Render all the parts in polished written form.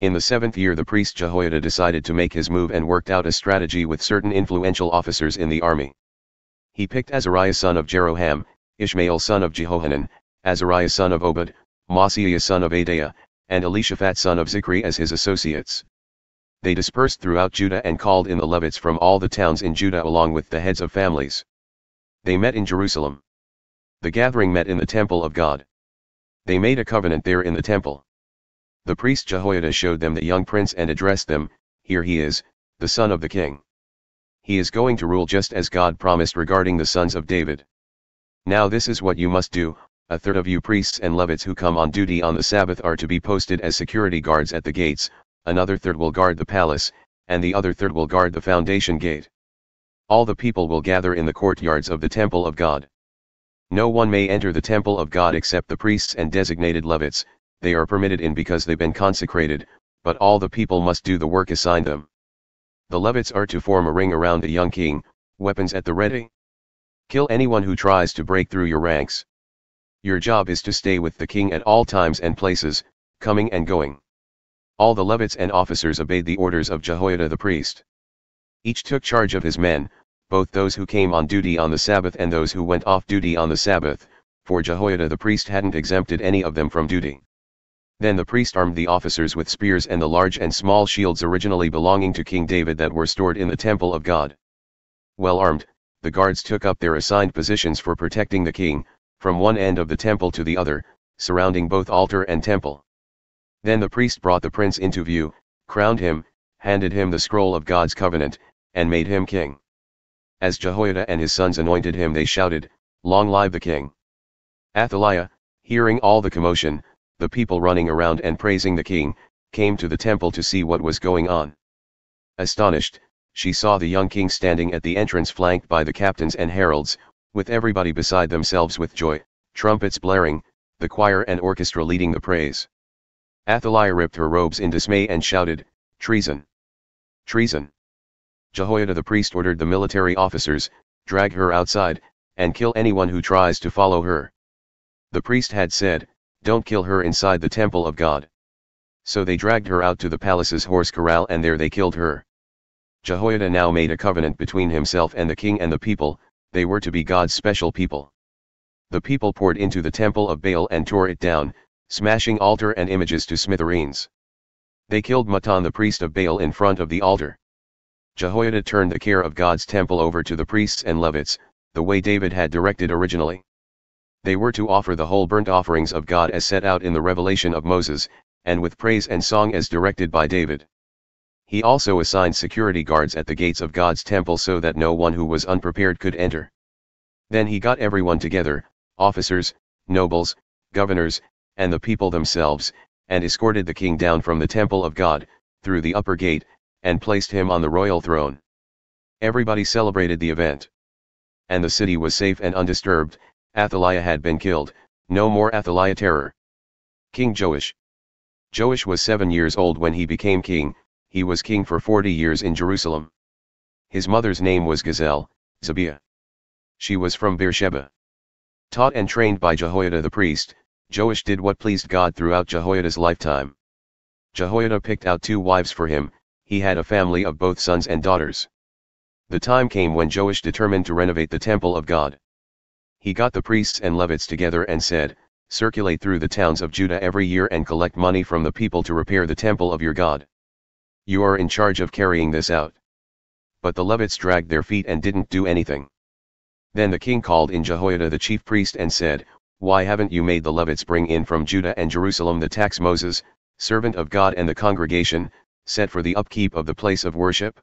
In the 7th year the priest Jehoiada decided to make his move and worked out a strategy with certain influential officers in the army. He picked Azariah son of Jeroham, Ishmael son of Jehohanan, Azariah son of Obed, Maaseiah son of Adaiah, and Elishaphat son of Zicri as his associates. They dispersed throughout Judah and called in the Levites from all the towns in Judah along with the heads of families. They met in Jerusalem. The gathering met in the temple of God. They made a covenant there in the temple. The priest Jehoiada showed them the young prince and addressed them, "Here he is, the son of the king. He is going to rule just as God promised regarding the sons of David. Now this is what you must do, a third of you priests and Levites who come on duty on the Sabbath are to be posted as security guards at the gates, another third will guard the palace, and the other third will guard the foundation gate. All the people will gather in the courtyards of the temple of God. No one may enter the temple of God except the priests and designated Levites, they are permitted in because they've been consecrated, but all the people must do the work assigned them. The Levites are to form a ring around the young king, weapons at the ready. Kill anyone who tries to break through your ranks. Your job is to stay with the king at all times and places, coming and going." All the Levites and officers obeyed the orders of Jehoiada the priest. Each took charge of his men, both those who came on duty on the Sabbath and those who went off duty on the Sabbath, for Jehoiada the priest hadn't exempted any of them from duty. Then the priest armed the officers with spears and the large and small shields originally belonging to King David that were stored in the temple of God. Well armed, the guards took up their assigned positions for protecting the king, from one end of the temple to the other, surrounding both altar and temple. Then the priest brought the prince into view, crowned him, handed him the scroll of God's covenant, and made him king. As Jehoiada and his sons anointed him they shouted, "Long live the king!" Athaliah, hearing all the commotion, the people running around and praising the king, came to the temple to see what was going on. Astonished, she saw the young king standing at the entrance flanked by the captains and heralds, with everybody beside themselves with joy, trumpets blaring, the choir and orchestra leading the praise. Athaliah ripped her robes in dismay and shouted, "Treason! Treason!" Jehoiada the priest ordered the military officers, "Drag her outside, and kill anyone who tries to follow her." The priest had said, "Don't kill her inside the temple of God." So they dragged her out to the palace's horse corral and there they killed her. Jehoiada now made a covenant between himself and the king and the people, they were to be God's special people. The people poured into the temple of Baal and tore it down, smashing altar and images to smithereens. They killed Mattan the priest of Baal in front of the altar. Jehoiada turned the care of God's temple over to the priests and Levites, the way David had directed originally. They were to offer the whole burnt offerings of God as set out in the revelation of Moses, and with praise and song as directed by David. He also assigned security guards at the gates of God's temple so that no one who was unprepared could enter. Then he got everyone together, officers, nobles, governors, and the people themselves, and escorted the king down from the temple of God, through the upper gate, and placed him on the royal throne. Everybody celebrated the event. And the city was safe and undisturbed. Athaliah had been killed, no more Athaliah terror. King Joash. Joash was 7 years old when he became king, he was king for 40 years in Jerusalem. His mother's name was Gazelle, Zabiah. She was from Beersheba. Taught and trained by Jehoiada the priest, Joash did what pleased God throughout Jehoiada's lifetime. Jehoiada picked out 2 wives for him, he had a family of both sons and daughters. The time came when Joash determined to renovate the temple of God. He got the priests and Levites together and said, "Circulate through the towns of Judah every year and collect money from the people to repair the temple of your God. You are in charge of carrying this out." But the Levites dragged their feet and didn't do anything. Then the king called in Jehoiada the chief priest and said, "Why haven't you made the Levites bring in from Judah and Jerusalem the tax Moses, servant of God and the congregation, set for the upkeep of the place of worship?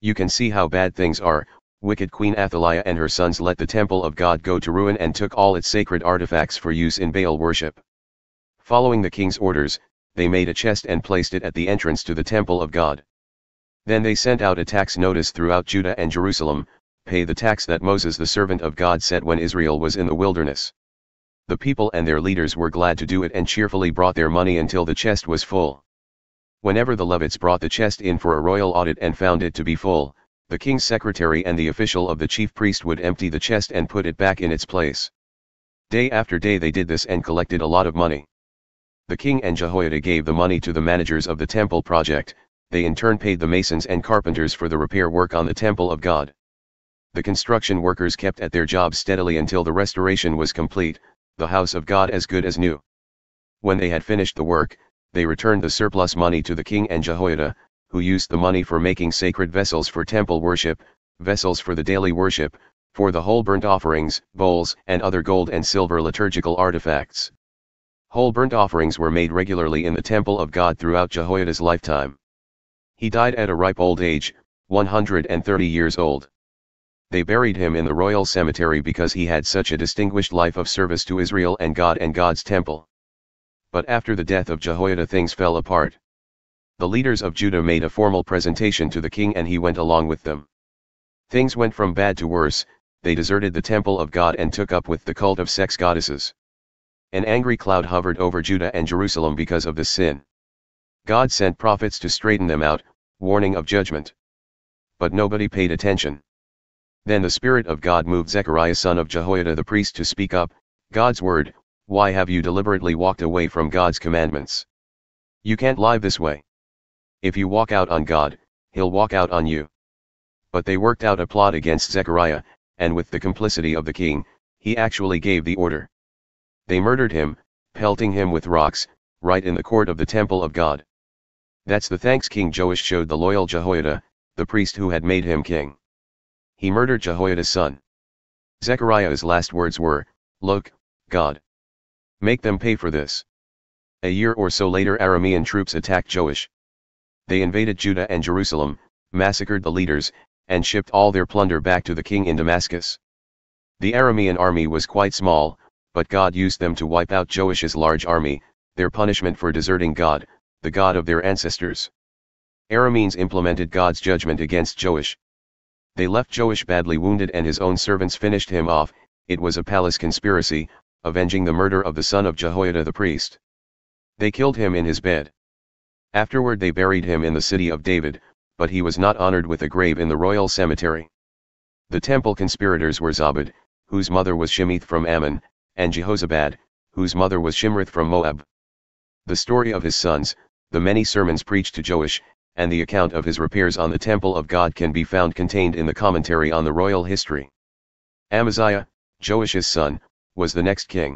You can see how bad things are. Wicked Queen Athaliah and her sons let the temple of God go to ruin and took all its sacred artifacts for use in Baal worship." Following the king's orders, they made a chest and placed it at the entrance to the temple of God. Then they sent out a tax notice throughout Judah and Jerusalem, "Pay the tax that Moses the servant of God set when Israel was in the wilderness." The people and their leaders were glad to do it and cheerfully brought their money until the chest was full. Whenever the Levites brought the chest in for a royal audit and found it to be full, the king's secretary and the official of the chief priest would empty the chest and put it back in its place. Day after day they did this and collected a lot of money. The king and Jehoiada gave the money to the managers of the temple project. They in turn paid the masons and carpenters for the repair work on the temple of God. The construction workers kept at their jobs steadily until the restoration was complete, the house of God as good as new. When they had finished the work, they returned the surplus money to the king and Jehoiada, who used the money for making sacred vessels for temple worship, vessels for the daily worship, for the whole burnt offerings, bowls, and other gold and silver liturgical artifacts. Whole burnt offerings were made regularly in the temple of God throughout Jehoiada's lifetime. He died at a ripe old age, 130 years old. They buried him in the royal cemetery because he had such a distinguished life of service to Israel and God's temple. But after the death of Jehoiada things fell apart. The leaders of Judah made a formal presentation to the king and he went along with them. Things went from bad to worse. They deserted the temple of God and took up with the cult of sex goddesses. An angry cloud hovered over Judah and Jerusalem because of this sin. God sent prophets to straighten them out, warning of judgment. But nobody paid attention. Then the Spirit of God moved Zechariah son of Jehoiada the priest to speak up, God's word, why have you deliberately walked away from God's commandments? You can't lie this way. If you walk out on God, He'll walk out on you. But they worked out a plot against Zechariah, and with the complicity of the king, he actually gave the order. They murdered him, pelting him with rocks, right in the court of the temple of God. That's the thanks King Joash showed the loyal Jehoiada, the priest who had made him king. He murdered Jehoiada's son. Zechariah's last words were, "Look, God. Make them pay for this." A year or so later Aramean troops attacked Joash. They invaded Judah and Jerusalem, massacred the leaders, and shipped all their plunder back to the king in Damascus. The Aramean army was quite small, but God used them to wipe out Joash's large army, their punishment for deserting God, the God of their ancestors. Arameans implemented God's judgment against Joash. They left Joash badly wounded and his own servants finished him off. It was a palace conspiracy, avenging the murder of the son of Jehoiada the priest. They killed him in his bed. Afterward they buried him in the city of David, but he was not honored with a grave in the royal cemetery. The temple conspirators were Obed, whose mother was Shemith from Ammon, and Jehozabad, whose mother was Shimrith from Moab. The story of his sons, the many sermons preached to Joash, and the account of his repairs on the temple of God can be found contained in the commentary on the royal history. Amaziah, Joash's son, was the next king.